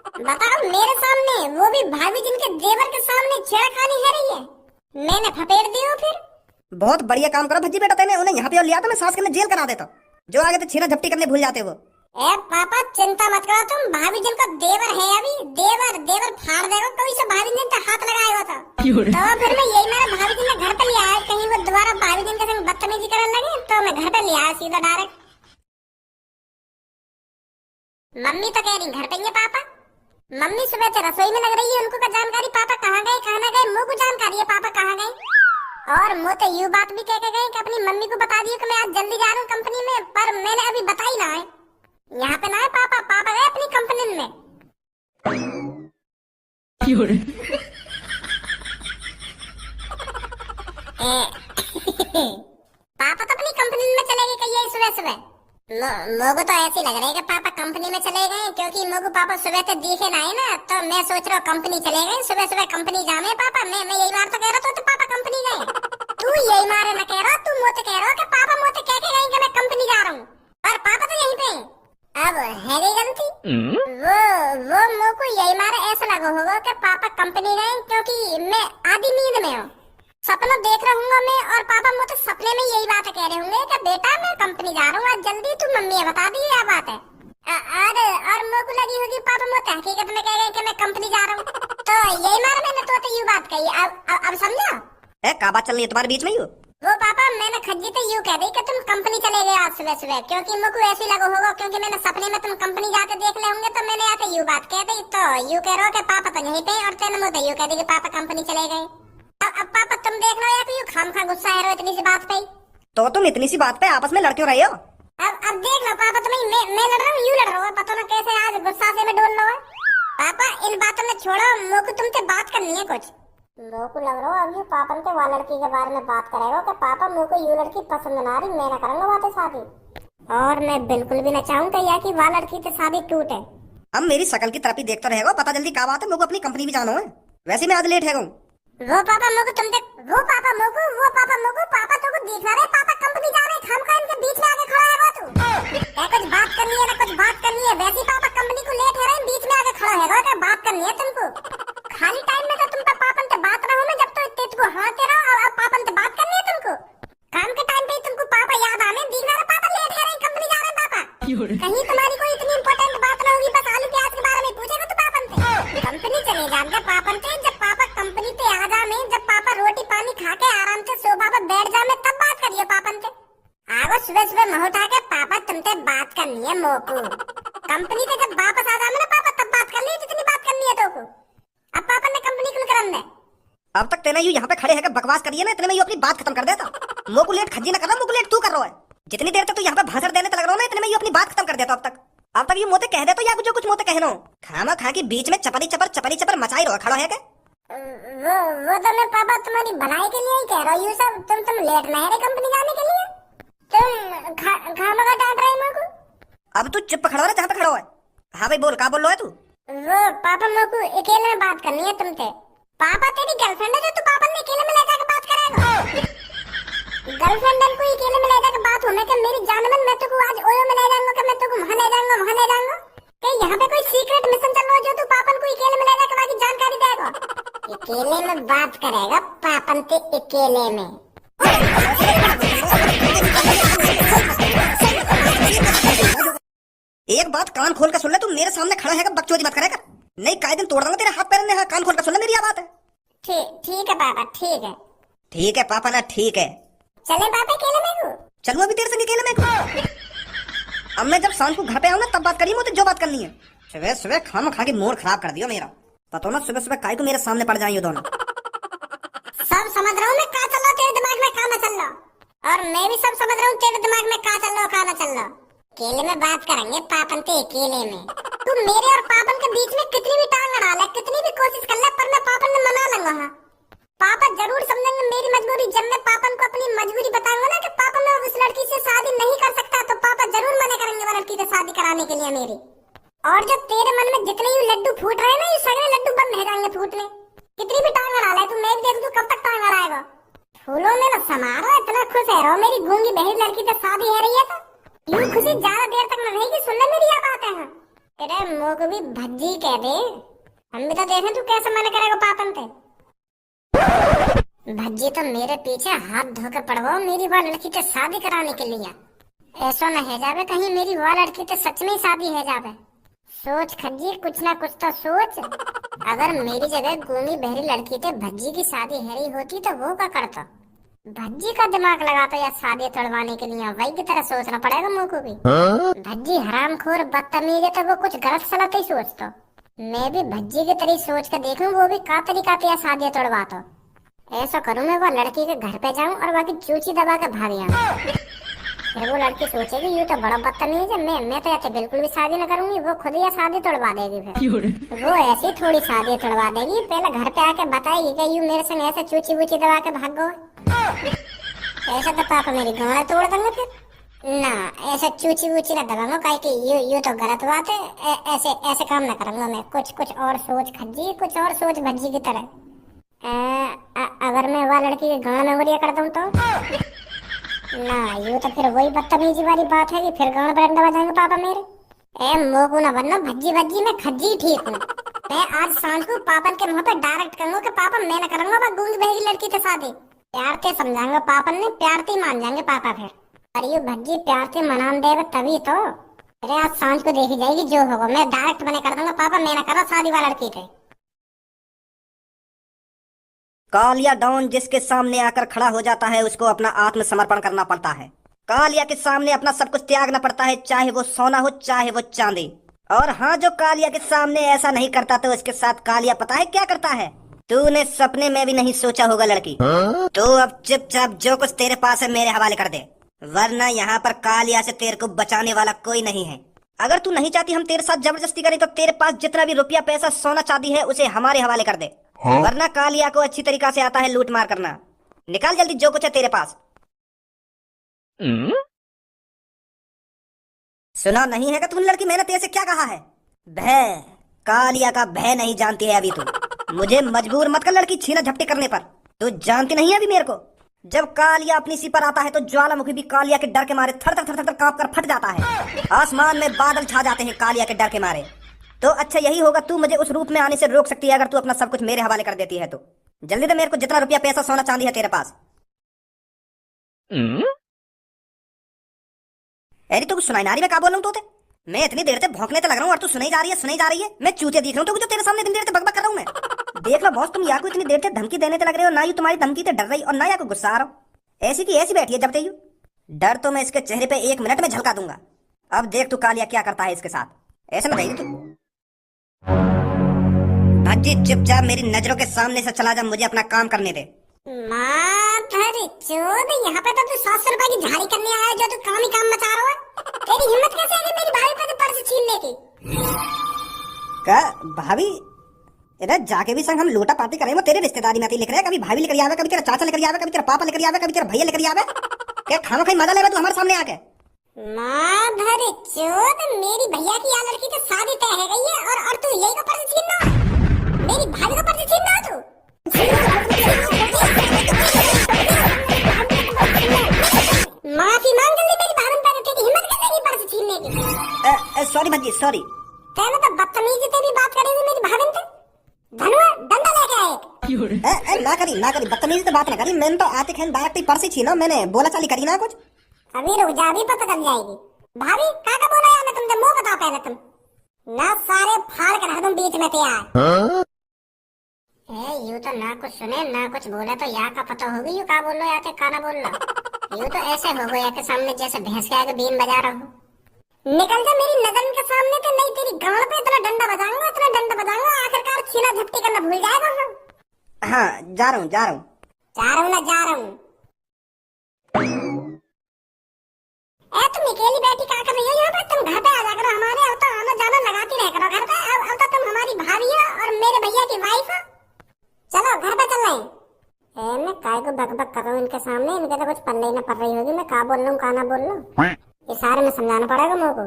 बताओ, मेरे सामने, वो भी भाभी जिनके देवर के सामने छेड़खानी है रही है, मैंने फपेड़ दी हो फिर। बहुत बढ़िया काम करो भज्जी बेटा, तेने उन्हें यहाँ पे और लिया तो मैं सास के जेल करा देता। जो आगे तो छीना झपटी करने भूल जाते वो। ए पापा चिंता मत करो तुम, भाभी जिनका देवर है अभी, देवर देवर फाड़ देगा कोई से भाभी जिन पे हाथ लगाया हुआ था। तो फिर मैं यही, मेरा भाभी जिन ने घर पे लिया है, कहीं वो दोबारा भाभी जिन के संग बदतमीजी करने लगे तो मैं घर पे लिया है सीधा डायरेक्ट। मम्मी तो कह रही घर पे ही है पापा। मम्मी सुबह से रसोई में लग रही है, उनको का जानकारी पापा कहाँ गए कहाँ न गए, मुझे को जानकारी है पापा कहाँ गए। और मुझे तो यू बात भी कह के गए कि अपनी मम्मी को बता दियो कि मैं आज जल्दी जा रहा हूँ कंपनी में, पर मैंने अभी बताई ना है। यहाँ पे ना है पापा, पापा गए अपनी कंपनी में। पापा तो अपनी कंपनी में चले गए कहिए सुबह सुबह। मोगो तो ऐसे लग रहा है कि पापा कंपनी में चले गए, क्योंकि मोगो पापा सुबह से दिखे ना है ना, तो मैं सोच रहा हूँ कंपनी चले गए, सुबह सुबह कंपनी जामे पापा। मैं यही बार तो कह रहा था तो पापा कंपनी गए। तू यही मारे ना कह रहा, तू मोते कह रहा कि पापा मोते कह के गए कि मैं कंपनी जा रहा हूँ, और पापा तो यहीं पे। अब है गई गलती। वो मोको यही मारे ऐसा लगा होगा कि पापा कंपनी गए, क्योंकि मैं आधी नींद में हूँ, सपना देख रहा हूँ मैं, और पापा मुझे सपने में यही बात कह रहे होंगे कि बेटा मैं कंपनी जा रहा हूँ आज जल्दी, तू मम्मी बता दी क्या बात है। और मुझे लगी होगी पापा मुझे हकीकत में कह रहे कि मैं कंपनी जा रहा हूँ, तो यही मारा मैंने तो यूँ बात कही। अब समझा क्या बात चल रही है तुम्हारे बीच में यूँ? वो पापा मैंने खज्जी तो यूँ कह दी कि तुम कंपनी चले गए आज सुबह सुबह, क्योंकि मुझे ऐसे लगा होगा, क्योंकि मैंने सपने में तुम कंपनी जाके देख ले होंगे, तो मैंने आके यूँ बात कह दी, तो यूँ कह रहा हो कि पापा तो यहीं पे, और तेने मुझे यूँ कह दी कि पापा कंपनी चले गए। अब पापा तुम देख लो, या तो यूँ खामखा गुस्सा है इतनी सी बात पे। तो तुम इतनी सी बात पे आपस में लड़ क्यों रहे हो? अब देख लो पापा, तुम्हें मैं लड़ रहा हूँ, यूँ लड़ रहा हूँ, पता ना कैसे आज गुस्सा से मैं डोल रहा हूँ। पापा इन बातों में छोड़ो, मोको तुमसे बात करनी है कुछ। मोको लग रहा है अब ये पापा के वाला लड़की के बारे में बात करेगा कि पापा मोको ये लड़की पसंद ना रही, मैं ना करूंगा बातें शादी, और मैं बिल्कुल भी ना चाहूंगा या कि वाला लड़की से शादी टूटे। अब मेरी शकल की तरफ ही देखता रहेगा, पता जल्दी क्या बात है, मेरे को अपनी कंपनी भी जाना है, वैसे मैं आज लेट है। वो पापा मोको तुम देख, वो पापा मोको पापा तो को दिख रहा है, पापा कंपनी जा रहे, खामखा इनके बीच में आके खड़ा है वो तू। क्या कुछ बात करनी है ना कुछ बात करनी है, वैसे पापा कंपनी को लेट है रहे, बीच में आके खड़ा है, क्या बात करनी है तुमको? खाली टाइम में तो तुम पे पापन से बात रहो ना, जब तो इतने तुमको हाँ कह रहा हूं, अब पापन से बात करनी है तुमको। काम के टाइम पे तुमको पापा याद आने, दिख रहा है पापा लेट है रहे, कंपनी जा रहे पापा। कहीं तुम्हारी कोई इतनी इंपॉर्टेंट बात ना होगी, बस आलू प्याज के बारे में पूछेगा तो पापन से कंपनी चले जाएंगे पापन से। जब पापा कंपनी पे आ जाए, जब पापा रोटी पानी खा के आराम से सोफा पर बैठ जाए, तब बात करिए पापन से। आगो सुबह सुबह मुंह उठा के पापा तुमसे बात करनी है मोको। कंपनी से जब वापस आ जाए ना पापा, तब बात कर ली जितनी बात करनी है तो। अब पापा ने कंपनी क्यों करन दे? अब तक तेने यू यहाँ पे खड़े है बकवास करिए ना, इतने में यू अपनी बात खत्म कर देता। मोको लेट खज्जी ना कर रहा, मोको लेट तू कर रहा है। जितनी देर तक तू यहाँ पे भाषण देने तक लग रहा है ना, इतने में यू अपनी बात खत्म कर देता। अब तक यू मोते कह दे तो, या कुछ कुछ मोते कहनो खामा खा के बीच में चपरी चपर मचाई रहा खड़ा है क्या? वो तो मैं पापा तुम्हारी भलाई के लिए ही कह रहा हूँ, ये सब तुम लेट नहीं है कंपनी जाने के लिए, तुम खामा का डांट रहे मेरे को। अब तू चुप खड़ा हो जहाँ पे खड़ा है। हाँ भाई बोल, क्या बोल रहा है तू? वो पापा मेरे को अकेले में बात करनी है तुमसे। पापा तेरी गर्लफ्रेंड है जो तू पापा ने अकेले में ले जाकर बात कराएगा? गर्लफ्रेंड को अकेले में ले जाकर बात होने के मेरी जान में, मैं तो को आज ओयो में ले जाऊंगा, कि मैं तो को वहां ले जाऊंगा कि यहाँ पे कोई सीक्रेट मिशन चल रहा है जो तू पापन को अकेले में ले जाकर बाकी जानकारी देगा? अकेले में बात करेगा पापन से, अकेले में। एक बात कान खोल कर सुन ले, तू मेरे सामने खड़ा है बकचोदी मत करेगा, नहीं काहे दिन तोड़ दूंगा तेरे हाथ पैर ने। हाँ कान खोल कर सुन ले मेरी बात है। ठीक है पापा, ठीक है। ठीक है पापा ना, ठीक है। चले पापा अकेले में को? चलूं अभी तेरे संग अकेले में को? अब मैं जब शाम को घर पे आऊँ ना तब बात करिए मुझे जो बात करनी है। सुबह सुबह खाना खा के मूड खराब कर दिया मेरा, पता ना सुबह सुबह काय को मेरे सामने पड़ जाए दोनों। सब समझ रहा हूँ मैं, क्या चल रहा तेरे दिमाग में, क्या ना चल रहा, और मैं भी सब समझ रहा हूँ तेरे दिमाग में क्या चल रहा, क्या ना चल रहा। अकेले में बात करेंगे पापन से, अकेले में। तू मेरे और पापन के बीच में कितनी भी टांग अड़ा ले, कितनी भी कोशिश कर ले, पर मैं पापन ने मना लूंगा। हाँ पापा जरूर समझेंगे मेरी मजबूरी, जब मैं पापन को अपनी मजबूरी बताऊंगा ना कि पापा मैं उस लड़की से शादी नहीं कर सकता, तो पापा जरूर मना करेंगे वो लड़की से शादी कराने के लिए मेरी। और जब तेरे मन में जितने ही लड्डू फूट रहे हैं ना, ये सगळे लड्डू बंद हो जाएंगे फूटने। कितनी भी टांग अड़ा ले तू, मैं भी देख तू कब तक टांग अड़ाएगा। फूलों में ना समारो, इतना खुश है रहो, मेरी गूंगी बहन लड़की से शादी हो रही है, तो यूं खुशी ज्यादा देर तक न रहेगी। सुन ले मेरी ये बात है। तेरे मुंह को भी भज्जी कह दे, हम भी तो देखें तू कैसे मना करेगा पापन पे। भज्जी तो मेरे पीछे हाथ धोकर पड़वाओ मेरी वो लड़की से शादी कराने के लिए। ऐसा न है जावे कहीं मेरी वो लड़की से सच में शादी है जावे। सोच खज्जी, कुछ ना कुछ तो सोच। अगर मेरी जगह गूंगी बहरी लड़की से भज्जी की शादी हैरी होती तो वो क्या करता। भज्जी का दिमाग लगाता या शादी तोड़वाने के लिए वही की तरह सोचना पड़ेगा मुझ को भी। भज्जी हरामखोर बदतमीज है तो वो कुछ गलत सलत ही सोचता। मैं भी भज्जी की तरह सोच कर देखूं वो भी का तरीका या शादी तोड़वाता। ऐसा करूं मैं वो लड़की के घर पे जाऊं और बाकी चूची दबा के भाग आऊं। फिर वो लड़की सोचेगी ये तो बड़ा बदतमीज है, मैं तो ऐसे बिल्कुल भी शादी न करूंगी। वो खुद ही शादी तोड़वा देगी। फिर वो ऐसी थोड़ी शादी तोड़वा देगी, पहले घर पे आके बताएगी कि यू मेरे संग ऐसे चूची बूची दबा के भाग गए। ऐसा तो पापा मेरी गांड तोड़ देंगे। फिर ना ऐसा चूची बूची ना दबाऊंगा, काहे कि यू तो गलत बात है। ऐसे ऐसे काम ना करूंगा मैं। कुछ और सोच खज्जी, कुछ और सोच भज्जी की तरह। अगर मैं वह लड़की के गांड में उड़िया कर दूं तो ना, ये तो फिर वही बदतमीजी वाली बात है कि फिर गांड ब्रेंड दबा जाएंगे पापा मेरे। मोकू ना बनना भज्जी भज्जी, मैं खज्जी ठीक हूँ। मैं आज सांझ को पापन के मुंह पे डायरेक्ट कहूंगा कि पापा मैं ना करूंगा वो गूंगी बहरी लड़की के शादी। प्यार से समझाऊंगा पापन ने, प्यार से मान जाएंगे पापा फिर। और ये भज्जी प्यार से मनान देगा तभी तो। अरे आज सांझ को देखी जाएगी जो होगा। मैं डायरेक्ट मना कर दूंगा पापा मैं ना करो शादी वाला लड़की थे। कालिया डॉन जिसके सामने आकर खड़ा हो जाता है उसको अपना आत्मसमर्पण करना पड़ता है। कालिया के सामने अपना सब कुछ त्यागना पड़ता है, चाहे वो सोना हो चाहे वो चांदी। और हाँ, जो कालिया के सामने ऐसा नहीं करता तो उसके साथ कालिया पता है क्या करता है। तूने सपने में भी नहीं सोचा होगा लड़की। तू अब चुपचाप जो कुछ तेरे पास है मेरे हवाले कर दे, वरना यहाँ पर कालिया से तेरे को बचाने वाला कोई नहीं है। अगर तू नहीं चाहती हम तेरे साथ जबरदस्ती करें तो तेरे पास जितना भी रुपया पैसा सोना चांदी है उसे हमारे हवाले कर दे। वरना कालिया को अच्छी तरीका से आता है लूट मार करना। निकाल जल्दी जो कुछ है तेरे पास। सुना नहीं है कि तुमने लड़की, मैंने तेरे से क्या कहा है। भय, कालिया का भय नहीं जानती है अभी तू। मुझे मजबूर मत कर लड़की छीना झपटी करने पर। तू जानती नहीं है अभी मेरे को। जब कालिया अपनी सी पर आता है तो ज्वालामुखी भी कालिया के डर के मारे थर थर थर थर कांप कर फट जाता है। आसमान में बादल छा जाते हैं कालिया के डर के मारे। तो अच्छा यही होगा, तू मुझे उस रूप में आने से रोक सकती है अगर तू अपना सब कुछ मेरे हवाले कर देती है तो। जल्दी दे मेरे को जितना रुपया पैसा सोना चांदी है तेरे पास। अरे तो कुछ सुनाई ना रही मैं क्या बोल रहा हूँ तोते। मैं इतनी देर से भौंकने तो लग रहा हूँ और तू सुनाई जा रही है। मैं चूतिया दिख रहा हूँ तो जो तेरे सामने इतनी देर से बकबक कर रहा हूँ मैं। देख लो बॉस, तुम या को इतनी देर से धमकी देने लग रहे हो, ना ही तुम्हारी धमकी से डर रही और ना या को गुस्सा आ रहा हो। ऐसी की ऐसी बैठी है जब ते डर तो मैं इसके चेहरे पे 1 मिनट में झलका दूंगा। अब देख तू कालिया क्या करता है इसके साथ। ऐसे ना कही तू। भज्जी चुपचाप मेरी नजरों के सामने से चला जा, मुझे अपना काम करने दे। यहाँ पे तो तू 700 रुपए की झाड़ी करने आया जो तू काम ही काम मचा रहा है। तेरी हिम्मत कैसे है मेरी भाभी पे पर्स छीनने की। का भाभी, इधर जाके भी संग हम लोटा पार्टी करें, वो तेरे रिश्तेदारी में लिख रहे हैं। कभी भाभी लेकर आवे, कभी तेरा चाचा लेकर आवे, कभी तेरा पापा लेकर आवे, कभी तेरा भैया लेकर आवे। क्या खाना खाई मजा लेगा तू हमारे सामने आके। मेरी भैया की यहाँ लड़की तो शादी तय है गई है और तू यही का पर्स छीनना, मेरी भाभी का पर्स छीनना तू। माफी मांग जल्दी मेरी भाभी पर, तेरी हिम्मत कैसे है पर्स छीनने की। Sorry Bhajji sorry. तेरे तो बदतमीजी से भी बात करेगी मेरी भाभी से। धनुआ डंडा लेके आए। ना करी बदतमीजी से बात ना करी। मैंने तो आते खैन डायरेक्ट ही पर्स ही छीना, मैंने बोला चाली करी ना कुछ। अभी रुक जा, अभी पता चल जाएगी। भाभी काका बोला यार, मैं तुमसे मुंह बताओ पहले तुम ना सारे फाड़ कर रख दूं बीच में तैयार। यू तो ना कुछ सुने ना कुछ बोले तो यहाँ का पता होगी। यू का बोल लो या के काना बोल लो। यू तो ऐसे हो गया के सामने जैसे भैंस के आगे बीन बजा रहा हूँ। निकल जा मेरी नजर के सामने से, नहीं तेरी गांड पे इतना डंडा बजाऊंगा आखिरकार छीना झपटी करना भूल जाएगा हम। हाँ जा रहा हूँ जा रहा हूँ। तुम अकेली बैठी क्या कर रही हो यहाँ पे। तुम घर पे आ जा करो हमारे, अब तो आना जाना लगाती रह करो घर पे। अब तो तुम हमारी भाभी हो और मेरे भैया की वाइफ हो। चलो घर पे चल रहे हैं। मैं काय को बकबक कर रहा हूँ इनके सामने, इनके तो कुछ पल्ले ही ना पड़ रही होगी मैं का बोल रहा हूँ का ना बोल रहा हूँ। ये सारे में समझाना पड़ेगा मुझको।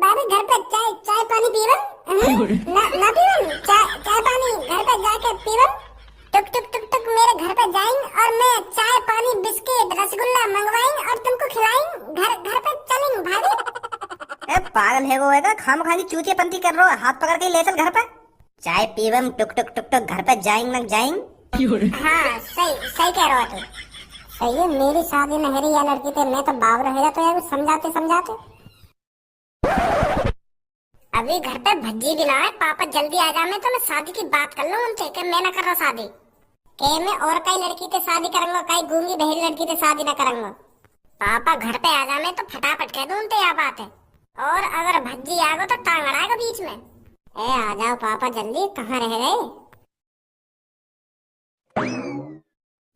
बाबू घर पे चाय पानी पीवन ना पीवन, चाय पानी घर पे जाके पीवन। टुक मेरे घर पे जाएंगे और मैं चाय पानी बिस्किट रसगुल्ला मंगवाएंगे और तुमको खिलाएंगे। घर पे चलेंगे भाभी। पागल है वो है खाम खाली चूतिया पंती कर रहा है, हाथ पकड़ के ले चल घर पे, चाय पीवम टुक टुक टुक टुक घर पे जाएंगे न जाएंगे। हाँ सही सही कह रहा है तू। सही है, मेरी शादी में है या लड़की थे, मैं तो बावर रहेगा तो यार समझाते समझाते। अभी घर पे भज्जी भी ना है, पापा जल्दी आ जाए तो मैं शादी की बात कर लूं उनसे कि मैं ना कर रहा शादी, के मैं और कई लड़की से शादी करूंगा, कई गूंगी बहरी लड़की से शादी ना करूंगा। पापा घर पे आ जाए तो फटाफट कह दूं उनसे यह बात है, और अगर भज्जी आ गो तो टांग अड़ाएगा बीच में। ए आ जाओ पापा जल्दी, कहाँ रह गए?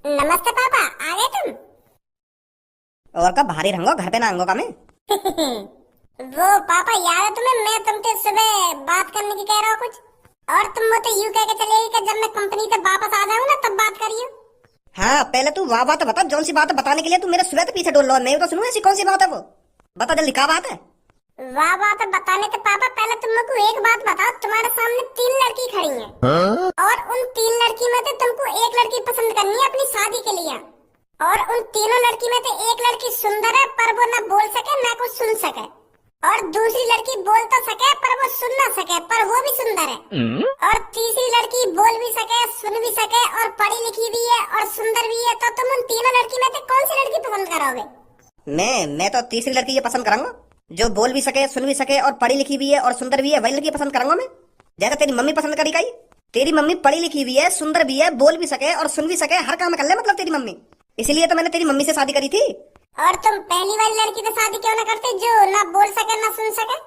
नमस्ते पापा, आ गए तुम? और का भारी रंगो घर पे ना आंगो का मैं। वो पापा याद है तुम्हें, मैं तुमसे सुबह बात करने की कह रहा हूँ कुछ, और तुम मुझे यूं कह के चले गए कि जब मैं कंपनी से वापस आ जाऊँ ना तब बात करियो। हाँ पहले तू वाह बात बता, जौन सी बात बताने के लिए तू मेरे सुबह तो पीछे डोल रहा है, मैं तो सुनूं ऐसी कौन सी बात है वो, बता जल्दी क्या बात है। वाह बात बताने से पापा पहले तुम लोग को एक बात बताओ, तुम्हारे सामने 3 लड़की खड़ी हैं, और उन 3 लड़की में से तुमको एक लड़की पसंद करनी है अपनी शादी के लिए, और उन तीनों लड़की में से एक लड़की सुंदर है पर वो ना बोल सके ना कुछ सुन सके, और दूसरी लड़की बोल तो सके पर वो सुन ना सके पर वो भी सुंदर है, और तीसरी लड़की बोल भी सके सुन भी सके और पढ़ी लिखी भी है और सुंदर भी है। तो तुम उन तीनों लड़की में से कौन सी लड़की पसंद करोगे? मैं तो तीसरी लड़की ये पसंद करूंगा, जो बोल भी सके सुन भी सके और पढ़ी लिखी भी है और सुंदर भी है, वही लड़की पसंद करूंगा मैं। जैसा तेरी मम्मी पसंद करी गई, तेरी मम्मी पढ़ी लिखी भी है, सुंदर भी है, बोल भी सके और सुन भी सके, हर काम कर ले मतलब तेरी मम्मी, इसीलिए तो मैंने तेरी मम्मी से शादी करी थी। और तुम पहली वाली लड़की से शादी क्यों ना करते जो ना बोल सके ना सुन सके?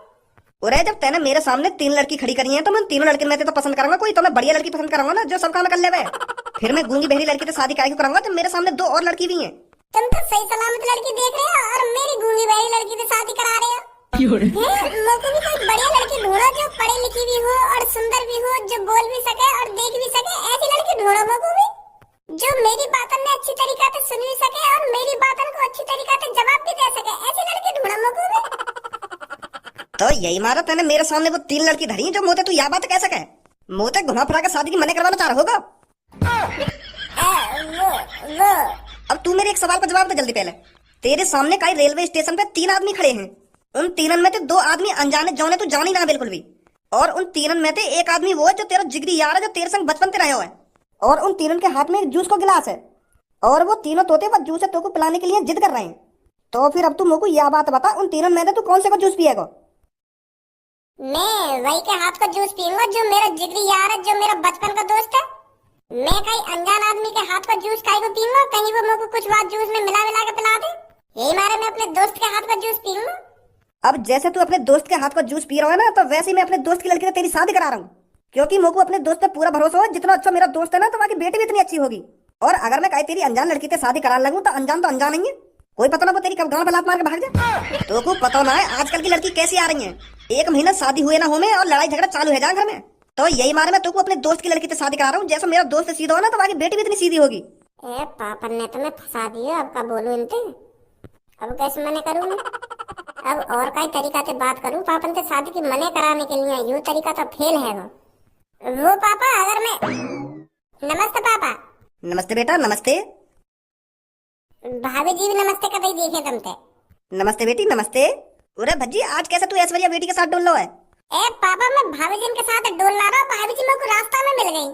और जब तैने मेरे सामने 3 लड़की खड़ी करी है तो मैं तीनों लड़की में से तो पसंद करूंगा कोई, तो मैं बढ़िया लड़की पसंद करूंगा ना जो सब काम कर ले। फिर मैं गूंगी बहरी लड़की से शादी काहे को करूंगा जब मेरे सामने 2 और लड़की भी हैं। तुम तो सही सलामत लड़की देख रहे हो और मेरी गूंगी बहरी लड़की से शादी करा रहे हो। मुझे भी कोई बढ़िया लड़की ढूंढो जो पढ़ी लिखी भी हो और सुंदर भी हो, जो बोल भी सके और देख भी सके, ऐसी लड़की ढूंढो मुझको भी, जो मेरी बातों में अच्छी तरीके से सुन भी सके और मेरी बातों को अच्छी तरीके से जवाब भी दे सके, ऐसी लड़की ढूंढो मुझको भी। तो यही मारा तैने मेरे सामने वो 3 लड़की धरी जो मोते तू यह बात कह सके, मोते घुमा फिरा के शादी की मने करवाना चाह रहा होगा। वो अब तू मेरे एक सवाल का जवाब दे जल्दी। पहले तेरे सामने कई रेलवे स्टेशन पे 3 आदमी खड़े हैं, उन 3 में से 2 आदमी अनजाने जौने तू जानी ना बिल्कुल भी, और उन 3 में से एक आदमी वो है जो तेरा जिगरी यार है, जो तेरे संग बचपन से रहा है, और उन 3 के हाथ में एक जूस का गिलास है, और वो तीनों तोते बस जूस है तो को पिलाने के लिए जिद कर रहे हैं। तो फिर अब तू मुझको यह बात बता, उन 3 में से तू कौन से का जूस पिएगा? मैं वही के हाथ का जूस पीऊंगा जो मेरा जिगरी यार है, जो मेरा बचपन का दोस्त है। मैं कहीं अनजान आदमी के हाथ का जूस काहे को पीऊंगा, कहीं वो मुझको कुछ बात जूस में मिला के पिला दे, यही मारे मैं अपने दोस्त के हाथ का जूस पीऊंगा। अब जैसे तू अपने दोस्त के हाथ का जूस पी रहा है ना, तो वैसे ही मैं अपने दोस्त की लड़की से तेरी शादी करा रहा हूँ, क्योंकि मुझको अपने दोस्त पे पूरा भरोसा है, जितना अच्छा मेरा दोस्त है ना तो वहाँ की बेटी भी इतनी अच्छी होगी। और अगर मैं कहीं तेरी अनजान लड़की से शादी कराने लगूं तो अनजान नहीं है, कोई पता ना वो तेरी कब गांव बलात मार के भाग जाए। तो को पता ना है आजकल की लड़की कैसी आ रही है, 1 महीना शादी हुए ना हो में और लड़ाई झगड़ा चालू है जा घर में। तो यही मारे मैं तुमको अपने दोस्त की लड़की से शादी करा रहा हूँ, जैसा मेरा दोस्त सीधा हो ना तो वहाँ की बेटी भी इतनी सीधी होगी। ए पापा ने तो मैं फंसा दिया, अब का बोलूं इनसे, अब कैसे मने करूं मैं? अब और कई तरीका से बात करूं पापन से शादी की मने कराने के लिए, यूं तरीका तो फेल है वो पापा। अगर मैं नमस्ते पापा। नमस्ते बेटा नमस्ते। भाभी जी भी नमस्ते कर रही देखे तुमसे। नमस्ते बेटी नमस्ते। अरे भज्जी आज कैसे तू ऐश्वर्या बेटी के साथ डोल रहा है? ए पापा मैं भाभी जी के साथ डोल रहा हूँ, भाभी जी मेरे को रास्ता में मिल गई।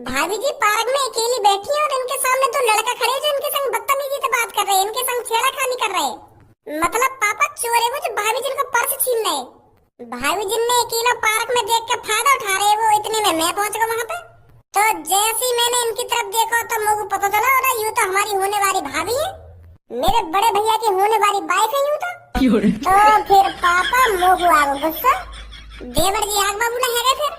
भाभी जी पार्क में अकेली बैठी है और इनके सामने 2 लड़का खड़े जो इनके संग बदतमीजी से बात कर रहे हैं, इनके संग छेड़खानी कर रहे हैं। मतलब पापा चोर है वो जो भाभी जी का पर्स छीन रहे। भाभी जी ने अकेला पार्क में देख के फायदा उठा रहे, वो इतने में मैं पहुंच गया वहाँ पे। तो जैसे ही मैंने इनकी तरफ देखा तो मुझे पता चला और यूं तो हमारी होने वाली भाभी है, मेरे बड़े भैया की होने वाली बाइक है यूं तो फिर पापा मोगू आ गया गुस्सा, देवर जी आग बाबू ने है।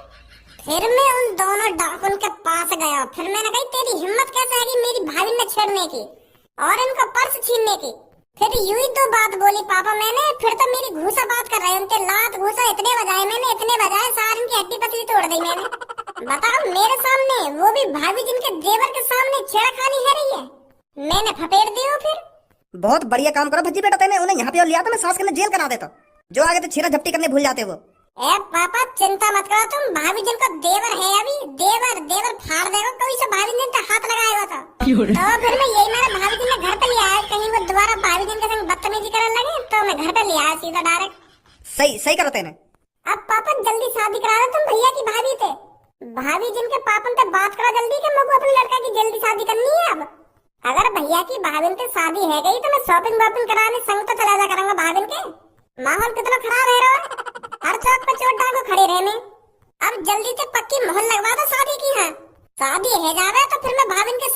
फिर मैं उन दोनों डाकुन के पास गया, फिर मैंने कही तेरी हिम्मत कैसे है कि मेरी भाभी ने छेड़ने की और इनका पर्स छीनने की। फिर यूं ही 2 बात बोली पापा मैंने, फिर तो मेरी घूसा बात कर रहे, उनके लात घूसा इतने बजाए मैंने, इतने बजाए सार इनकी हड्डी पसली तोड़ दी मैंने। बताओ मेरे सामने, वो भी भाभी जिनके देवर के सामने छेड़खानी है रही है, मैंने फपेट दी हो। फिर बहुत बढ़िया काम करो भज्जी बेटा, तेने उन्हें यहाँ पे लिया था, मैं सास के जेल करा देता, जो आगे तो छीरा झपटी करने भूल जाते वो। ए पापा चिंता मत करो तुम, भाभी जिन का देवर है अभी, देवर फाड़ देगा कोई से भाभी जिन का हाथ लगाएगा तो फिर मैं यही मेरा भाभी जिन ने घर पे ले आया, कहीं वो दोबारा भाभी जिन के संग बदतमीजी करने लगे तो मैं घर पे ले आया सीधा डायरेक्ट। सही सही करो तेने। अब पापा जल्दी शादी करा दो तुम भैया की भाभी थे। भाभी जिनके पापन से बात करा जल्दी के मुझको अपने लड़का की जल्दी शादी करनी है। अब अगर भैया की भाभी से शादी है गई तो मैं शॉपिंग वॉपिंग कराने संग तो चला जा करूंगा भाभी के। माहौल कितना खराब है रो, हर चौक पे चोट डाल को खड़े रहने। अब जल्दी से पक्की मोहर लगवा दो शादी की है। शादी है जावे तो फिर मैं भाभी के